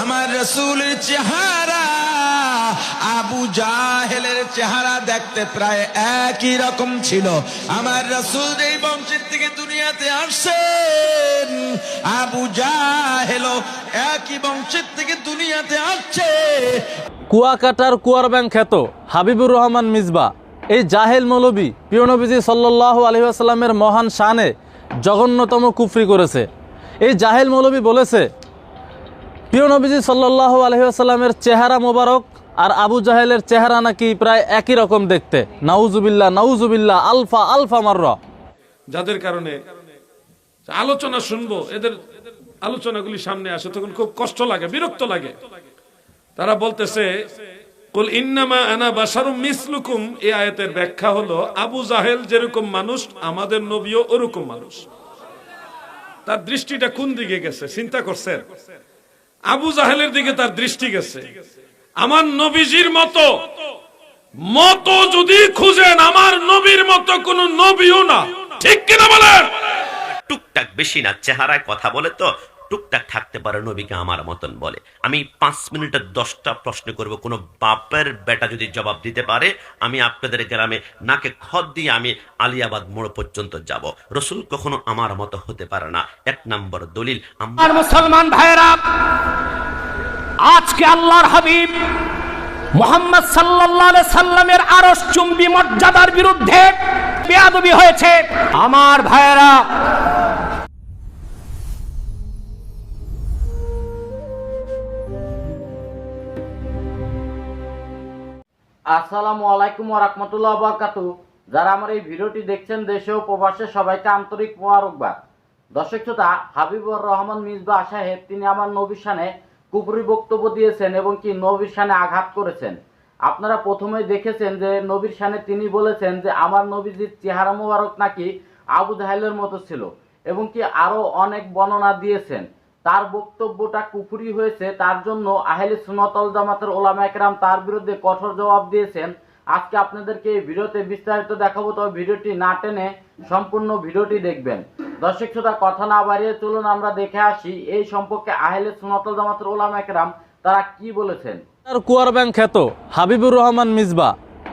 আমার রাসূলের চেহারা আবু জাহেলের চেহারা দেখতে প্রায় একই রকম ছিল। আমার রাসূল যেই বংশের থেকে দুনিয়াতে আসছেন, আবু জাহেলও একই বংশের থেকে দুনিয়াতে আসছে। কুয়াকাটার কুয়ার ব্যাং খ্যাত হাবিবুর রহমান মিসবা এই জাহেল মৌলবী প্রিয় নবীজি সাল্লাল্লাহু আলাইহি ওয়াসাল্লামের মহান শানে জঘন্যতম কুফরি করেছে। এই জাহেল মৌলবী বলেছে প্রিয় নবীজি সাল্লাল্লাহু আলাইহি ওয়াসাল্লামের চেহারা মোবারক আর আবু জাহেলের চেহারা নাকি প্রায় একই রকম দেখতে। নাউজুবিল্লাহ নাউজুবিল্লাহ, আলফা আলফা মাররা। যাদের কারণে আলোচনা শুনবো, এদের আলোচনাগুলি সামনে আসে তখন খুব কষ্ট লাগে, বিরক্ত লাগে। তারা বলতেছে কুল ইন্নামা আনা বাশারুম মিসলুকুম, এই আয়াতের ব্যাখ্যা হলো আবু জাহেল যেরকম মানুষ আমাদের নবীও ওরকম মানুষ। তার দৃষ্টিটা কোন দিকে গেছে চিন্তা করছেন? আবু জাহেলের দিকে তার দৃষ্টি গেছে। আমার নবীজির মতো মতো যদি খুঁজেন, আমার নবীর মতো কোন নবীও না, ঠিক কিনা বলেন? টুকটাক বেশি না, চেহারায় কথা বলে তো টুকটাক থাকতে পারে, নবীকে আমার মতন বলে। আমি 5 মিনিটে 10টা প্রশ্ন করব, কোন বাপের বেটা যদি জবাব দিতে পারে আমি আপনাদের গ্রামে নাকে খত দিয়ে আমি আলিয়াবাদ মোড় পর্যন্ত যাব। রসুল কখনো আমার মতো হতে পারে না। 1 নম্বর দলিল। আমার মুসলমান ভাইরা, আজকে আল্লাহর হাবিব মুহাম্মদ সাল্লাল্লাহু আলাইহি সাল্লামের আরশ চুম্বি মর্যাদার বিরুদ্ধে বেয়াদবি হয়েছে। আমার ভাইরা, আসসালামু আলাইকুম ওয়া রাহমাতুল্লাহি ওয়া বারাকাতুহু। যারা আমার এই ভিডিওটি দেখছেন দেশে ও প্রবাসে সবাইকে আন্তরিক মোবারকবাদ। দর্শক শ্রোতা, হাবিবুর রহমান মিসবা সাহেব তিনি আমার নবীর শানে কুফরি বক্তব্য দিয়েছেন এবং কি নবীর শানে আঘাত করেছেন। আপনারা প্রথমেই দেখেছেন যে নবীর শানে তিনি বলেছেন যে আমার নবীজির চেহারা মোবারক নাকি আবু জাহেলের মতো ছিল এবং কি আরো অনেক বর্ণনা দিয়েছেন। তার বক্তব্যটা কুফরি হয়েছে, তার জন্য আহলে সুন্নাত ওয়াল জামাতের উলামা একরাম তার বিরুদ্ধে কঠোর জবাব দিয়েছেন। আজকে আপনাদেরকে এই ভিডিওতে বিস্তারিত দেখাবো, তবে ভিডিওটি না টেনে সম্পূর্ণ ভিডিওটি দেখবেন। দর্শক শ্রোতা, কথা না বাড়িয়ে চলুন আমরা দেখে আসি এই সম্পর্কে আহলে সুন্নাত ওয়াল জামাতের উলামা একরাম তারা কি বলেছেন। কুয়ার ব্যাং খ্যাত হাবিবুর রহমান মিসবা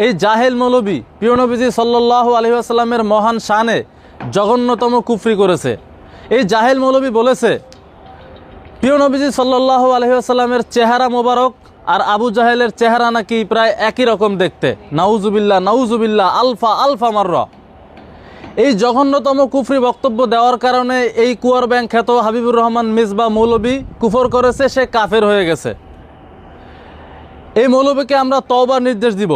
এই জাহেল মৌলবী প্রিয় নবীজি সাল্লাল্লাহু আলাইহি ওয়াসাল্লামের মহান শানে জঘন্যতম কুফরি করেছে। এই জাহেল মৌলবী বলেছে প্রিয় নবীজি সাল্লাল্লাহু আলাইহি ওয়াসাল্লামের চেহারা মোবারক আর আবু জাহেলের চেহারা নাকি প্রায় একই রকম দেখতে। নাউজুবিল্লাহ নাউজুবিল্লাহ, আলফা আলফা মাররা। এই জঘন্যতম কুফরি বক্তব্য দেওয়ার কারণে এই কুয়ার ব্যাং খ্যাত হাবিবুর রহমান মিসবা মৌলবী কুফর করেছে, সে কাফের হয়ে গেছে। এই মৌলবীকে আমরা তওবার নির্দেশ দিব।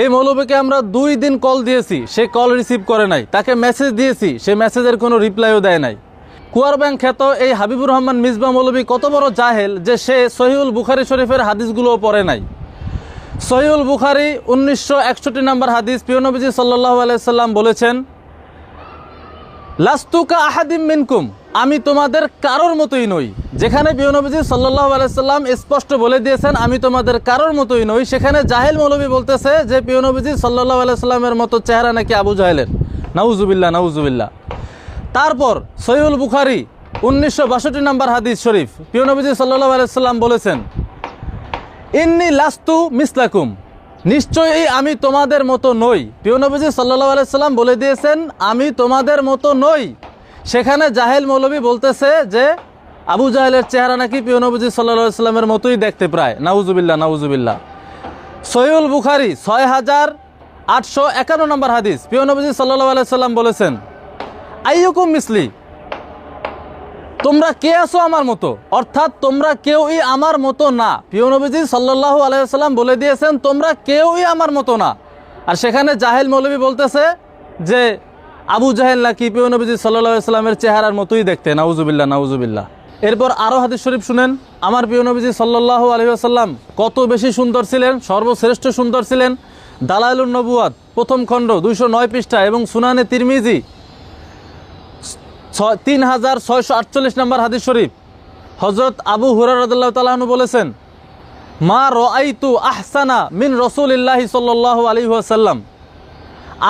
এই মৌলবীকে আমরা 2 দিন কল দিয়েছি, সে কল রিসিভ করে নাই। তাকে মেসেজ দিয়েছি, সে মেসেজের কোনো রিপ্লাইও দেয় নাই। কুয়ার ব্যাং খ্যাত এই হাবিবুর রহমান মিসবা মৌলবী কত বড় জাহেল যে সে সহিহুল বুখারী শরীফের হাদিসগুলোও পড়ে নাই। সহিহুল বুখারী 1961 নম্বর হাদিস, প্রিয় নবীজি সাল্লাল্লাহু আলাইহি সাল্লাম বলেছেন লাস্তুকা আহাদিম মিনকুম, আমি তোমাদের কারোর মতোই নই। যেখানে প্রিয় নবীজি সাল্লাল্লাহু আলাইহি সাল্লাম স্পষ্ট বলে দিয়েছেন আমি তোমাদের কারোর মতোই নই, সেখানে জাহেল মৌলবী বলতেছে যে প্রিয় নবীজি সাল্লাল্লাহু আলাইহি সাল্লামের মতো চেহারা নাকি আবু জাহেলের। নাউজুবিল্লাহ নাউজুবিল্লাহ। তারপর সহিহুল বুখারী 1962 নম্বর হাদিস শরীফ, প্রিয় নবীজি সাল্লাল্লাহু আলাইহি সাল্লাম বলেছেন ইন্নী লাস্তু মিসলাকুম, নিশ্চয়ই আমি তোমাদের মতো নই। প্রিয় নবীজি সাল্লাল্লাহু আলাইহি সাল্লাম বলে দিয়েছেন আমি তোমাদের মতো নই। সেখানে জাহেল মৌলবী বলতেছে যে আবু জাহেলের চেহারা নাকি প্রিয় নবীজি সাল্লাল্লাহু আলাইহি সাল্লামের মতোই দেখতে প্রায়। নাউজুবিল্লাহ নাউজুবিল্লাহ। সহিহুল বুখারী 6851 নম্বর হাদিস, প্রিয় নবীজি সাল্লাল্লাহু আলাইহি সাল্লাম বলেছেন আইয়ুকুম মিসলি, তোমরা কে আছো আমার মতো, অর্থাৎ তোমরা কেউই আমার মতো না। প্রিয় নবীজি সাল্লাল্লাহু আলাইহি সাল্লাম বলে দিয়েছেন তোমরা কেউই আমার মতো না। আর সেখানে জাহেল মৌলবী বলতেছে যে আবু জাহেল নাকি প্রিয় নবীজি সাল্লাল্লাহু আলাইহি সাল্লামের চেহারার মতোই দেখতে। নাউজুবিল্লাহ নাউজুবিল্লাহ। এরপর আরও হাদিস শরীফ শুনেন। আমার প্রিয় নবীজি সাল্লাল্লাহু আলাইহি ওয়াসাল্লাম কত বেশি সুন্দর ছিলেন, সর্বশ্রেষ্ঠ সুন্দর ছিলেন। দালাইলুন নবুয়াত প্রথম খণ্ড 209 পৃষ্ঠা এবং সুনানে তিরমিজি 3648 নম্বর হাদিস শরীফ, হযরত আবু হুরায়রা রাদিয়াল্লাহু তাআলা আনহু বলেছেন মা রাআইতু আহসানা মিন রাসূলিল্লাহি সাল্লাল্লাহু আলাইহি ওয়াসাল্লাম,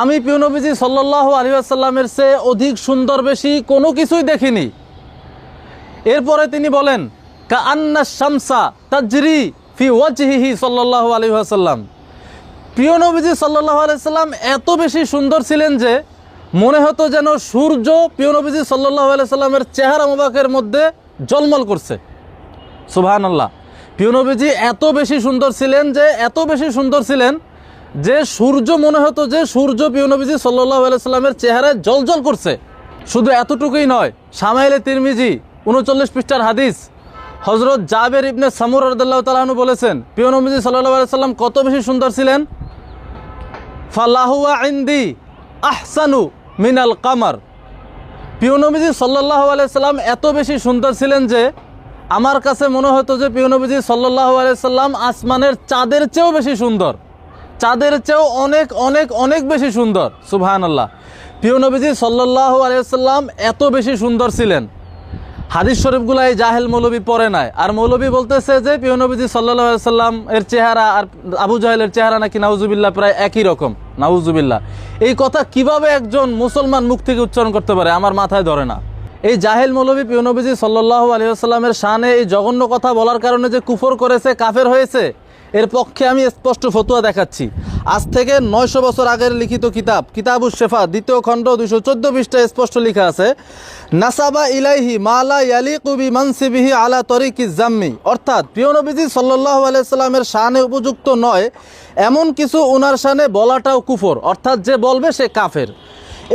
আমি প্রিয় নবীজি সাল্লাল্লাহু আলাইহি ওয়াসাল্লামের চেয়ে অধিক সুন্দর বেশি কোনো কিছুই দেখিনি। এরপরে তিনি বলেন কাআন্না শামসা তাজরি ফি ওয়াজহিহি সাল্লাল্লাহু আলাইহি ওয়াসাল্লাম। প্রিয় নবীজি সাল্লাল্লাহু আলাইহি সাল্লাম এত বেশি সুন্দর ছিলেন যে মনে হতো যেন সূর্য প্রিয় নবীজি সাল্লাল্লাহু আলাইহি সাল্লামের চেহারা মোবারকের মধ্যে ঝলমল করছে। সুবহানাল্লাহ। প্রিয় নবীজি এত বেশি সুন্দর ছিলেন যে সূর্য মনে হতো যে সূর্য প্রিয় নবীজি সাল্লাল্লাহু আলাইহি সাল্লামের চেহারায় জ্বলজ্বল করছে। শুধু এতটুকুই নয়, শামাইলে তিরমিজি 39 পৃষ্ঠার হাদিস, হযরত জাবের ইবনে সামুর রাদিয়াল্লাহু তাআলা আনহু বলেছেন প্রিয় নবীজি সাল্লাল্লাহু আলাইহি সাল্লাম কত বেশি সুন্দর ছিলেন। ফালাহুয়া ইনদি আহসানু মিনাল কামার। প্রিয় নবীজি সাল্লাল্লাহু আলাইহি সাল্লাম এত বেশি সুন্দর ছিলেন যে আমার কাছে মনে হতো যে প্রিয় নবীজি সাল্লাল্লাহু আলাইহি সাল্লাম আসমানের চাঁদের চেয়েও বেশি সুন্দর, চাঁদের চেয়েও অনেক অনেক অনেক বেশি সুন্দর। সুবহানাল্লাহ। প্রিয় নবীজি সাল্লাল্লাহু আলাইহি সাল্লাম এত বেশি সুন্দর ছিলেন, হাদিস শরীফগুলো এই জাহেল মৌলবী পড়ে নাই। আর মৌলবী বলতেছে যে প্রিয় নবীজি সাল্লাল্লাহু আলাইহি সাল্লাম এর চেহারা আর আবু জাহেলের চেহারা নাকি নাউজুবিল্লাহ প্রায় একই রকম। নাউজুবিল্লাহ। এই কথা কিভাবে একজন মুসলমান মুখ থেকে উচ্চারণ করতে পারে আমার মাথায় ধরে না। এই জাহেল মৌলবী প্রিয় নবীজি সাল্লাল্লাহু আলাইহি ওয়াসাল্লামের শানে এই জঘন্য কথা বলার কারণে যে কুফর করেছে, কাফের হয়েছে, এর পক্ষে আমি স্পষ্ট ফতোয়া দেখাচ্ছি। আজ থেকে 900 বছর আগের লিখিত কিতাবুশ শেফা 2য় খণ্ড 214 পৃষ্ঠায় স্পষ্ট লেখা আছে, নাসাবা ইলাইহি মা লা ইয়ালিকু বিমানসিবিহি আলা তরিকি জাম্মি। অর্থাৎ প্রিয় নবীজি সাল্লাল্লাহু আলাইহি সাল্লামের শানে উপযুক্ত নয় এমন কিছু ওনার শানে বলাটাও কুফর, অর্থাৎ যে বলবে সে কাফের।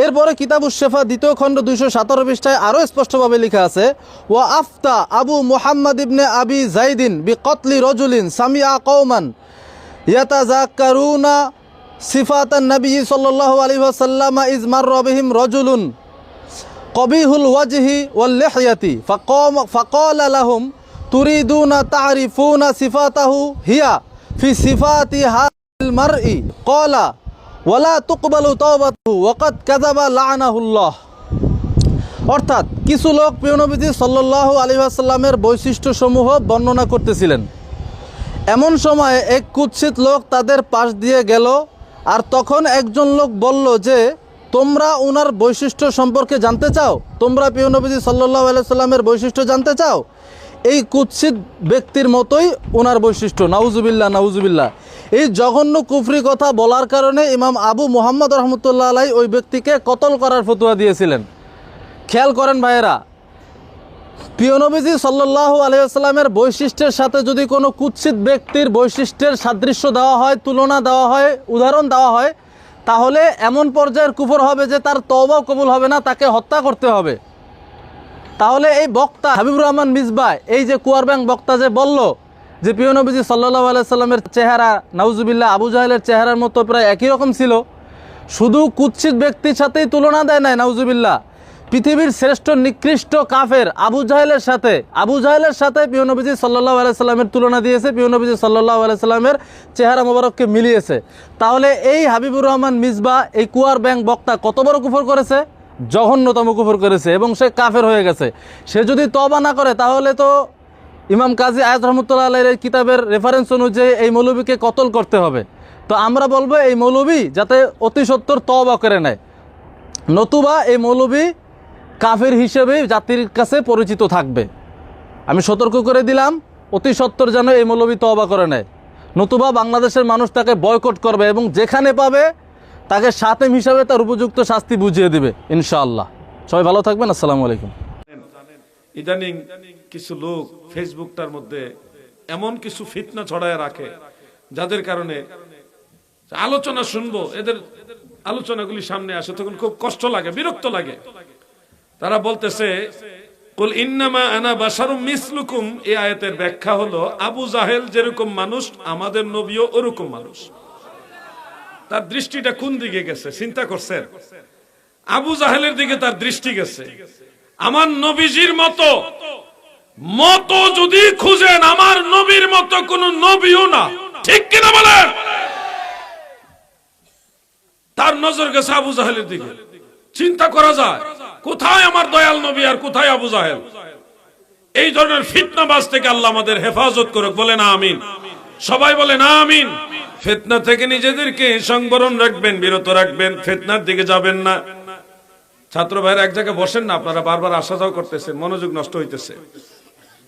এরপরে কিতাবুশ শেফা 2য় খণ্ড 217 পৃষ্ঠায় আরও স্পষ্টভাবে লেখা আছে, ওয়া আফতা আবু মুহাম্মদ ইবনে আবি জাইদিন বিকতলি রজুলিন সামিআ কওমান ইয়াতাযাক্কারুনা সিফাতান নবী সাল্লাল্লাহু আলাইহি ওয়াসাল্লাম ইজ মাররা বিহিম রাজুলুন কবিহুল ওয়াজহি ওয়াল লিহইয়াতি ফাকালা লাহুম তুরিদুনা তা'রিফুনা সিফাতাহু হিয়া ফি সিফাতি হাল মারই ক্বালা ওয়ালা তুকবালু তাওবাতুহু ওয়াকাদ কাযাবা লা'নাহুল্লাহ। অর্থাৎ কিছু লোক প্রিয় নবীজি সাল্লাল্লাহু আলাইহি ওয়াসাল্লামের বৈশিষ্ট্যসমূহ বর্ণনা করতেছিলেন। এমন সময় এক কুৎসিত লোক তাদের পাশ দিয়ে গেল, আর তখন একজন লোক বলল যে তোমরা ওনার বৈশিষ্ট্য সম্পর্কে জানতে চাও, তোমরা প্রিয় নবীজি সাল্লাল্লাহু আলাইহি ওয়াসাল্লামের বৈশিষ্ট্য জানতে চাও। এই কুৎসিত ব্যক্তির মতোই ওনার বৈশিষ্ট্য। নাউজুবিল্লাহ, নাউজুবিল্লাহ। এই জঘন্য কুফরি কথা বলার কারণে ইমাম আবু মুহাম্মদ রহমতুল্লাহ আলাইহি ওই ব্যক্তিকে কতল করার ফতোয়া দিয়েছিলেন। খেয়াল করেন ভাইয়েরা, প্রিয় নবীজি সাল্লাল্লাহু আলাইহি ওয়াসাল্লামের বৈশিষ্ট্যের সাথে যদি কোনো কুৎসিত ব্যক্তির বৈশিষ্ট্যের সাদৃশ্য দেওয়া হয়, তুলনা দেওয়া হয়, উদাহরণ দেওয়া হয়, তাহলে এমন পর্যায়ের কুফর হবে যে তার তওবাও কবুল হবে না, তাকে হত্যা করতে হবে। তাহলে এই বক্তা হাবিবুর রহমান মিসবাহ, এই যে কুয়ার ব্যাং বক্তা যে বলল যে প্রিয় নবীজি সাল্লাল্লাহু আলাইহি ওয়াসাল্লামের চেহারা নাউজুবিল্লাহ আবু জাহেলের চেহারার মতো প্রায় একই রকম ছিল, শুধু কুৎসিত ব্যক্তির সাথেই তুলনা দেয় নাই, নাউজুবিল্লাহ পৃথিবীর শ্রেষ্ঠ নিকৃষ্ট কাফের আবু জাহেলের সাথে প্রিয় নবীজি সাল্লাল্লাহু আলাইহি ওয়াসাল্লামের তুলনা দিয়েছে, প্রিয় নবীজি সাল্লাল্লাহু আলাইহি ওয়াসাল্লামের চেহারা মোবারককে মিলিয়েছে। তাহলে এই হাবিবুর রহমান মিসবাহ, এই কুয়ার ব্যাং বক্তা কত বড় কুফর করেছে, জঘন্যতম কুফর করেছে, এবং সে কাফের হয়ে গেছে। সে যদি তওবা না করে তাহলে তো ইমাম কাজী আয়াত রহমতুল্লাহ আলাইহির কিতাবের রেফারেন্স অনুযায়ী এই মৌলবীকে কতল করতে হবে। তো আমরা বলবো এই মৌলবী যাতে অতি সত্বর তওবা করে নেয়, নতুবা এই মৌলবী কাফের হিসেবেই জাতির কাছে পরিচিত থাকবে। আমি সতর্ক করে দিলাম, অতি সত্বর যেন এই মৌলবী তওবা করে নেয়, নতুবা বাংলাদেশের মানুষ তাকে বয়কট করবে এবং যেখানে পাবে তাকে শাতেম হিসাবে তার উপযুক্ত শাস্তি বুঝিয়ে দিবে ইনশাআল্লাহ। সবাই ভালো থাকবেন। আসসালামু আলাইকুম। ইদানিং কিছু লোক ফেসবুকটার মধ্যে এমন কিছু ফিতনা ছড়ায় রাখে যাদের কারণে আলোচনা শুনবো, এদের আলোচনাগুলি সামনে আসে তখন খুব কষ্ট লাগে, বিরক্ত লাগে। তারা বলতেছে কুল ইন্নামা আনা বাশারুম মিসলুকুম, এই আয়াতের ব্যাখ্যা হলো আবু জাহেল যেরকম মানুষ আমাদের নবীও ওরকম মানুষ। তার দৃষ্টিটা কোন দিকে গেছে চিন্তা করছেন? আবু জাহেলের দিকে তার দৃষ্টি গেছে। আমার নবীজির মতো যদি খুঁজেন, আমার নবীর মতো কোন নবীও না, ঠিক কিনা বলেন? তার নজর গেছে আবু জাহেলের দিকে। চিন্তা করা যায় কোথায় আমার দয়াল নবী আর কোথায় আবু জাহেল? এই ধরনের ফিতনাবাজ থেকে আল্লাহ আমাদের হেফাজত করুক, বলেন আমিন। সবাই বলেন আমিন। ফিতনা থেকে নিজেদেরকে সংবরণ রাখবেন, বিরত রাখবেন, ফিতনার দিকে যাবেন না। ছাত্র ভাইরা এক জায়গায় বসেন না, আপনারা বারবার আসা যাওয়া করতেছেন, মনোযোগ নষ্ট হইতেছে।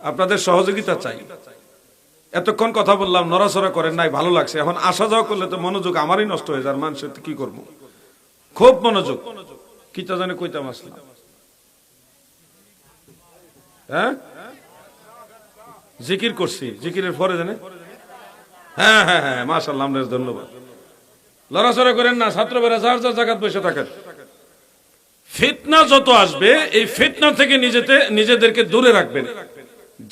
আপনাদের সহযোগিতা চাই। এতক্ষণ কথা বললাম, নড়াচড়া করেন নাই, ভালো লাগছে। এখন আসা যাওয়া করলে তো মনোযোগ আমারই নষ্ট হয়ে যায়, মানুষের কি করবো, খুব মনোযোগ। কি তা জানে কইতাম আসলাম, হ্যাঁ জিকির করছি, জিকিরের পরে জানে, হ্যাঁ হ্যাঁ হ্যাঁ মাশাআল্লাহ, আমরা ধন্যবাদ। লড়াচড়া করেন না, ছাত্রবেলা যার যার জায়গায় বসে থাকেন। ফিতনা যত আসবে, এই ফিতনা থেকে নিজেদেরকে দূরে রাখবেন।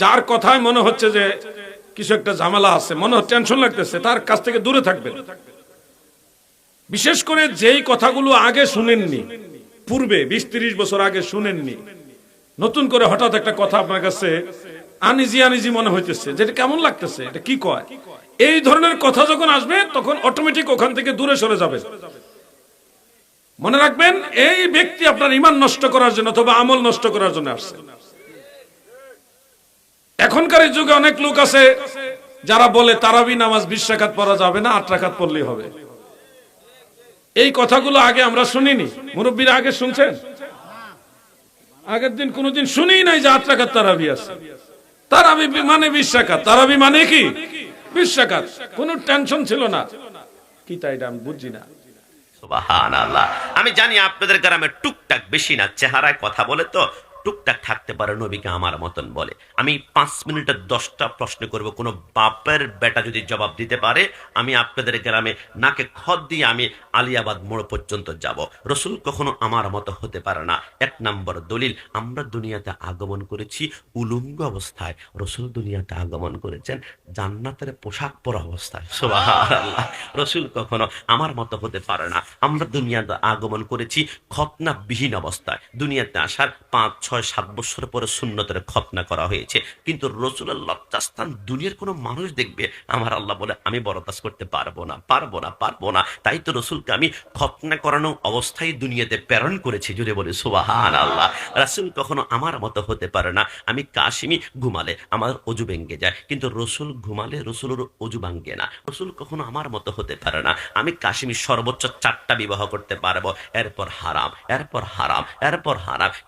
যার কথায় মনে হচ্ছে যে কিছু একটা ঝামেলা আছে, মনে হচ্ছে টেনশন লাগতেছে, তার কাছ থেকে দূরে থাকবেন। বিশেষ করে যেই কথাগুলো আগে শুনেননি, পূর্বে 20-30 বছর আগে শুনেননি, নতুন করে হঠাৎ একটা কথা আপনার কাছে আনিজি মনে হইতেছে, যেটা কেমন লাগতেছে, এটা কি কয়, এই ধরনের কথা যখন আসবে তখন অটোমেটিক ওখান থেকে দূরে সরে যাবে। মনে রাখবেন, এই ব্যক্তি আপনার ঈমান নষ্ট করার জন্য অথবা আমল নষ্ট করার জন্য আসছে। এখনকার এই যুগে অনেক লোক আছে যারা বলে তারাবি নামাজ 20 রাকাত পড়া যাবে না, 8 রাকাত পড়লেই হবে। এই কথাগুলো আগে আমরা শুনিনি, মুরব্বীরা আগে শুনছেন? আগের দিন কোনোদিন শুনিই নাই যে 8 রাকাত তারাবি আছে। তারাবি মানে 20 রাকাত, তারাবি মানে কি 20 রাকাত, কোনো টেনশন ছিল না। কি তাই এটা আমি বুঝি না। সুবহানাল্লাহ। আমি জানি আপনাদের গ্রামে টুকটাক বেশি না, চেহারায় কথা বলে তো টুকটাক থাকতে পারে, নবীকে আমার মতন বলে। আমি 5 মিনিটে 10টা প্রশ্ন করব, কোনো বাপের বেটা যদি জবাব দিতে পারে, আমি আপনাদের গ্রামে নাকে খত দিয়ে আমি আলিয়াবাদ মোড় পর্যন্ত যাব। রসুল কখনো আমার মতো হতে পারে না। 1 নম্বর দলিল, আমরা দুনিয়াতে আগমন করেছি উলঙ্গ অবস্থায়, রসুল দুনিয়াতে আগমন করেছেন জান্নাতের পোশাক পরা অবস্থায়। সুবহানাল্লাহ। রসুল কখনো আমার মতো হতে পারে না। আমরা দুনিয়াতে আগমন করেছি খতনাবিহীন অবস্থায়। দুনিয়াতে আসার 5, 6, 7 বছর পরে সুন্নতের খতনা করা হয়েছে, কিন্তু রসুলের লজ্জাস্থান দুনিয়ার কোনো মানুষ দেখবে, আমার আল্লাহ বলে আমি বরদাস্ত করতে পারবো না। তাই তো রসুলকে আমি খতনা করানো অবস্থায় দুনিয়াতে প্রেরণ করেছি। জুড়ে বলে সুবহানাল্লাহ। রাসূল কখনো আমার মতো হতে পারে না। আমি কাশিমি ঘুমালে আমার অজু ভেঙে যায়, কিন্তু রসুল ঘুমালে রসুলের অজু ভাঙে না। রসুল কখনো আমার মতো হতে পারে না। আমি কাশিমি সর্বোচ্চ 4টা বিবাহ করতে পারবো, এরপর হারাম,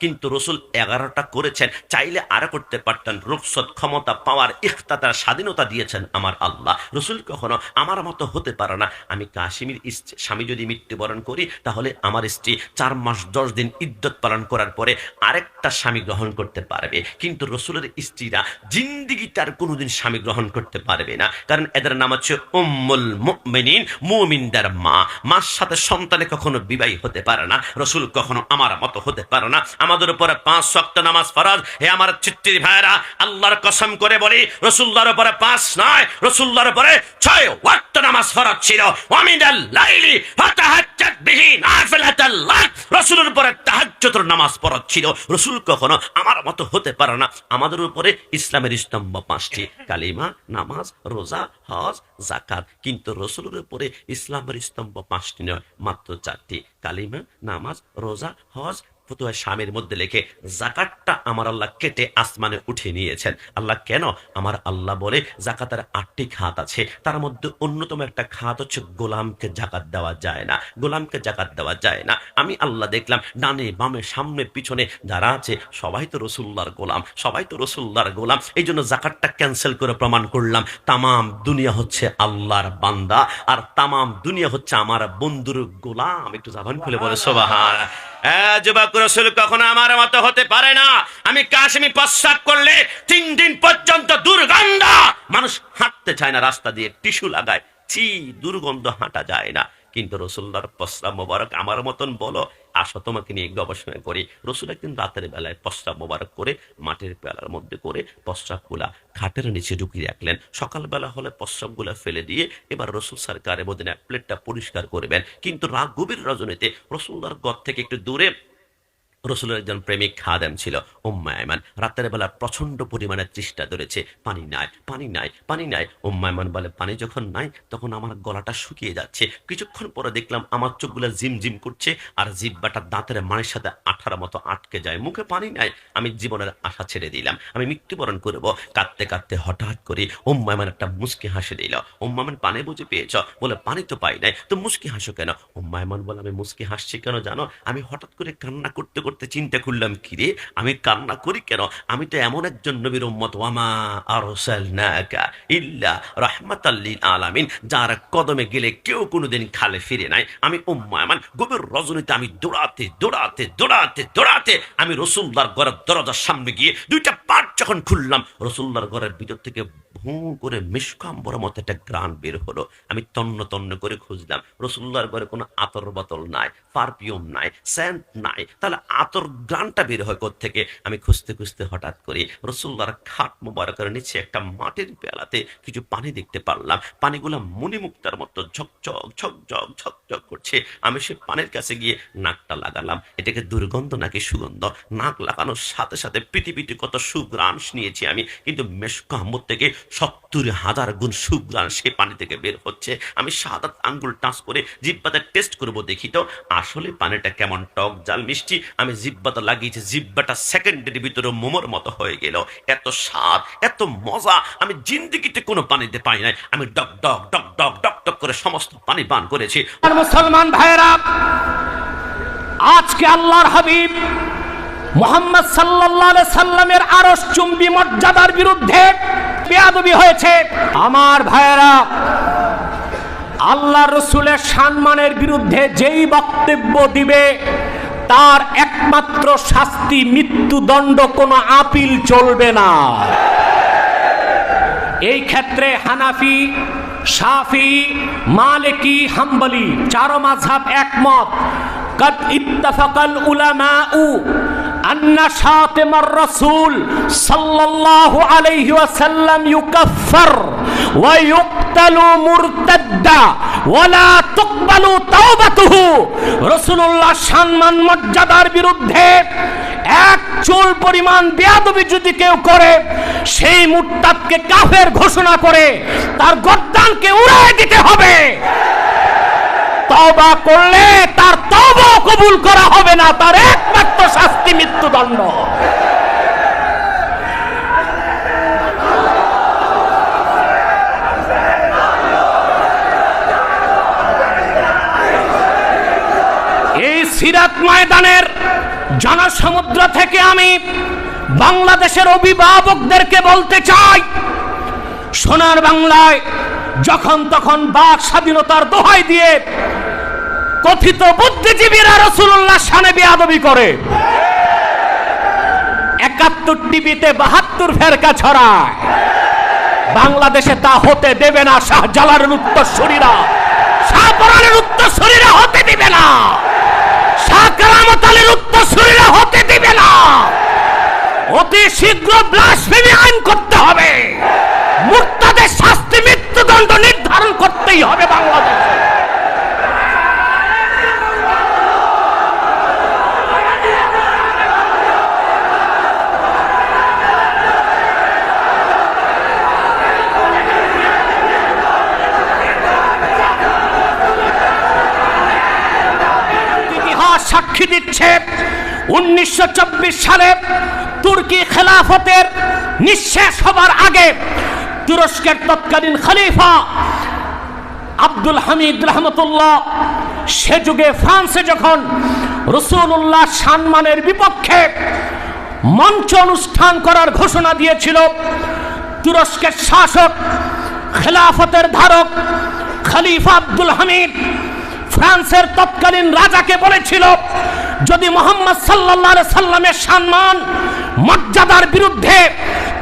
কিন্তু রসুল 11টা করেছেন, চাইলে আরো করতে পারতেন। রুখসত, ক্ষমতা, পাওয়ার, ইখতার, স্বাধীনতা দিয়েছেন আমার আল্লাহ। রসুল কখনো আমার মতো হতে পারে না। আমি কাশিমির স্বামী যদি মৃত্যুবরণ করি, তাহলে আমার স্ত্রী 4 মাস 10 দিন ইদ্যত পালন করার পরে আরেকটা স্বামী গ্রহণ করতে পারবে, কিন্তু রসুলের স্ত্রীরা জিন্দিগি তার কোনোদিন স্বামী গ্রহণ করতে পারবে না, কারণ এদের নাম হচ্ছে উম্মুল মুমিনিন, মুমিনদের মা। মার সাথে সন্তানে কখনো বিবাহী হতে পারে না। রসুল কখনো আমার মতো হতে পারে না। আমাদের উপরে 5 ওয়াক্ত নামাজ ফরজ। হে আমার চিত্তির ভাইরা, আল্লাহর কসম করে বলি, রাসূলুল্লাহর উপরে 5 নয়, রাসূলুল্লাহর উপরে 6 ওয়াক্ত নামাজ ফরজ ছিল। ওয়ামিনাল লাইলি ফাতাহাজ্জাত বিহি নাফিলাতাল লাক, রাসূলের উপরে তাহাজ্জুদের নামাজ ফরজ ছিল। রাসূল কখনো আমার মতো হতে পারে না। আমাদের উপরে ইসলামের স্তম্ভ 5টি, কালিমা, নামাজ, রোজা, হজ, যাকাত, কিন্তু রাসূলের উপরে ইসলামের স্তম্ভ 5টি নয়, মাত্র 4টি, কালিমা, নামাজ, রোজা, হজ। ফতুয়া স্বামীর মধ্যে লেখে যাকাতটা আমার আল্লাহ কেটে আসমানে উঠিয়ে নিয়েছেন। আল্লাহ কেন? আমার আল্লাহ বলে যাকাতের 8টি খাত আছে, তার মধ্যে অন্যতম একটা খাত হচ্ছে গোলামকে যাকাত দেওয়া যায় না, গোলামকে যাকাত দেওয়া যায় না। আমি আল্লাহ দেখলাম ডানে বামে সামনে পিছনে যারা আছে সবাই তো রাসূলুল্লাহর গোলাম, এই জন্য যাকাতটা ক্যান্সেল করে প্রমাণ করলাম তামাম দুনিয়া হচ্ছে আল্লাহর বান্দা, আর তামাম দুনিয়া হচ্ছে আমার বন্ধুর গোলাম। একটু জবান খুলে বলে সুবহানাল্লাহ। যুবক, রাসূল কখনো আমার মতো হতে পারে না। আমি কাশিমি প্রস্রাব করলে 3 দিন পর্যন্ত দুর্গন্ধ, মানুষ হাঁটতে চায় না, রাস্তা দিয়ে টিস্যু লাগায়, ছি, দুর্গন্ধ, হাঁটা যায় না। কিন্তু রাসূলুল্লাহর প্রস্রাব মোবারক আমার মতন বলো, আসো তোমাকে নিয়ে গবেষণা করি। রাসূল একদিন রাতের বেলায় প্রস্রাব মোবারক করে মাটির পেয়ালার মধ্যে করে প্রস্রাবগুলা খাটের নিচে ঢুকিয়ে রাখলেন। সকালবেলা হলে প্রস্রাবগুলা ফেলে দিয়ে এবার রাসূল সরকারে মদিনা প্লেটটা পরিষ্কার করবেন, কিন্তু গভীর রজনীতে রাসূলুল্লাহর ঘর থেকে একটু দূরে রসুলের একজন প্রেমিক খাদেম ছিল উম্মে আয়মান। রাতের বেলা প্রচন্ড পরিমাণে তৃষ্ণা ধরেছে, পানি নাই। উম্মে আয়মান বলে, পানি যখন নাই তখন আমার গলাটা শুকিয়ে যাচ্ছে। কিছুক্ষণ পরে দেখলাম আমার চোখগুলো জিমজিম করছে, আর জিহ্বাটা দাঁতের মানের সাথে আঠার মতো আটকে যায়, মুখে পানি নাই। আমি জীবনের আশা ছেড়ে দিলাম, আমি মৃত্যুবরণ করব। কাঁদতে কাঁদতে হঠাৎ করে উম্মে আয়মান একটা মুচকি হাসি দিল। উম্মে আয়মান, পানি বুঝে পেয়েছ? বলে, পানি তো পাই নাই, তো মুচকি হাসো কেন? উম্মে আয়মান বলে, আমি মুচকি হাসছি কেন জানো? আমি হঠাৎ করে কান্না করতে করতে চিন্তা করলাম, কিরে আমি কান্না করি কেন? আমি তো এমন একজন নবীর উম্মত, ওয়ামা আরসালনাকা ইল্লা রাহমাতাল লিল আলামিন, যার কদমে গেলে কেউ কোনোদিন খালে ফিরে নাই। আমি উম্মায়মান গভীর রজনীতে আমি দৌড়াতে আমি রসুল্লাহর ঘরের দরজার সামনে গিয়ে দুইটা পাট যখন খুললাম, রসুল্লাহর ঘরের ভিতর থেকে ভূ করে মিষ্কাম্বর মতো একটা গ্রান বের হলো। আমি তন্ন করে খুঁজলাম, রসুল্লাহর ঘরে কোনো আতর বোতল নাই, পারফিউম নাই, সেন্ট নাই, তাহলে আতর গ্রানটা বের হয় থেকে? আমি খুঁজতে হঠাৎ করে রসুল্লাহর খাট মোবারকের নিচে একটা মাটির পেয়ালাতে কিছু পানি দেখতে পারলাম। পানিগুলা মণিমুক্তার মতো ঝকঝক করছে। আমি সে পানির কাছে গিয়ে নাকটা লাগালাম। এটাকে দুর্গন্ধ নাকি সুগন্ধ? নাক লাগানোর সাথে সাথে পৃথিবীতে কত সুগ্রাণ নিয়েছি আমি, কিন্তু মেশকাম্বর থেকে 70,000 গুণ সুগ্রাণ সে পানি থেকে বের হচ্ছে। আমি সাদা আঙ্গুল টাচ করে জিব্বাতে টেস্ট করব, দেখি তো আসলে পানিটা কেমন টক ঝাল মিষ্টি। আমি জিব্বাটা লাগিয়েছি, জিব্বাটা সেকেন্ডের ভিতরে মোমোর মতো হয়ে গেল। এত স্বাদ, এত মজা আমি জিন্দেগিতে কোনো পানিতে পাই নাই। আমি ডক ডক করে সমস্ত পানি পান করেছি। আর মুসলমান ভাইরা, আজকে আল্লাহর হাবিব মুহাম্মদ সাল্লাল্লাহু আলাইহি সাল্লামের আরশ চুম্বি মর্যাদার বিরুদ্ধে বেয়াদবি হয়েছে। আমার ভাইরা, আল্লাহর রাসূলের সম্মানের বিরুদ্ধে যেই বক্তব্য দিবে তার একমাত্র শাস্তি মৃত্যুদণ্ড, কোনো আপিল চলবে না। এই ক্ষেত্রে হানাফি, শাফি, মালিকি, হাম্বলি চারো মাযহাব একমত। قد اتفق العلماء أن شاتم الرسول صلى الله عليه وسلم يكفر ويقتل مرتدا ولا تقبل توبته। রাসূলুল্লাহ সম্মান মর্যাদার বিরুদ্ধে এক চুল পরিমাণ বেয়াদবি যদি কেউ করে, সেই মুরতাদকে কাফের ঘোষণা করে তার গর্দানকে উড়িয়ে দিতে হবে। তওবা করলে তার তওবা কবুল করা হবে না, তার একমাত্র শাস্তি মৃত্যুদণ্ড। এই সিরাত ময়দানের জনসমুদ্র থেকে আমি বাংলাদেশের অভিভাবকদেরকে বলতে চাই, সোনার বাংলায় যখন তখন বাক স্বাধীনতার দোহাই দিয়ে কথিত বুদ্ধিজীবীরা রাসূলুল্লাহ শানে বেয়াদবি করে, ৭১ টিভিতে ৭২ ফেরকা ছড়ায়। বাংলাদেশে তা হতে দেবে না। শাহজালালের উত্তরসূরিরা, শাহপরানের উত্তরসূরিরা হতে দিবে না। শাহ কেরামত আলীর উত্তরসূরিরা হতে দিবে না। অতি শীঘ্র ব্লাসফেমি আইন করতে হবে, মুরতাদের শাস্তি মৃত্যুদণ্ড নির্ধারণ করতেই হবে বাংলাদেশে। ইতিহাস সাক্ষী দিচ্ছে 1924 সালে তুর্কি খেলাফতের নিঃশেষ হবার আগে তুরস্কের তৎকালীন খলিফা আব্দুল হামিদ রহমতুল্লাহ, সে যুগে ফ্রান্সে যখন রাসূলুল্লাহ সম্মানের বিপক্ষে মঞ্চ অনুষ্ঠান করার ঘোষণা দিয়েছিল, তুরস্কের শাসক খেলাফতের ধারক খলিফা আব্দুল হামিদ ফ্রান্সের তৎকালীন রাজাকে বলেছিল, যদি মুহাম্মদ সাল্লাল্লাহু আলাইহি সাল্লামের সম্মান মর্যাদার বিরুদ্ধে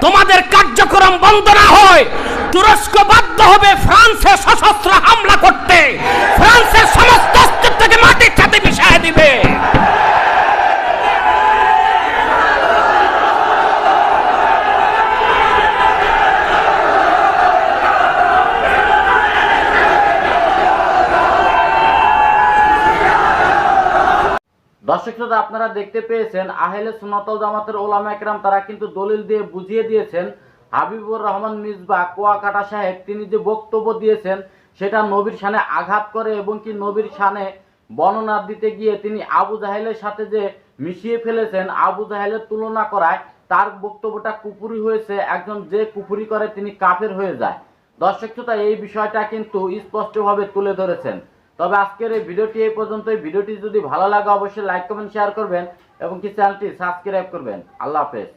তোমাদের কার্যক্রম বন্ধ না হয়, তুরস্ক বাধ্য হবে ফ্রান্সে সশস্ত্র হামলা করতে, ফ্রান্সের সমস্ত অস্তিত্বকে মাটির সাথে মিশিয়ে দিবে। দর্শক শ্রোতা, আপনারা দেখতে পেয়েছেন আহলে সুন্নাত ওয়াল জামাতের ওলামা একরাম তারা কিন্তু দলিল দিয়ে বুঝিয়ে দিয়েছেন হাবিবুর রহমান মিসবাহ কুয়াকাটা সাহেব তিনি যে বক্তব্য দিয়েছেন সেটা নবীর শানে আঘাত করে, এবং কি নবীর শানে বর্ণনা দিতে গিয়ে তিনি আবু জাহেলের সাথে যে মিশিয়ে ফেলেছেন, আবু জাহেলের তুলনা করায় তার বক্তব্যটা কুফরি হয়েছে। একজন যে কুফরি করে তিনি কাফের হয়ে যায়। দর্শক শ্রোতা, এই বিষয়টা কিন্তু স্পষ্টভাবে তুলে ধরেছেন। তবে আজকের এই ভিডিওটি এই পর্যন্তই। ভিডিওটি যদি ভালো লাগে অবশ্যই লাইক কমেন্ট শেয়ার করবেন এবং কি চ্যানেলটি সাবস্ক্রাইব করবেন। আল্লাহ হাফেজ।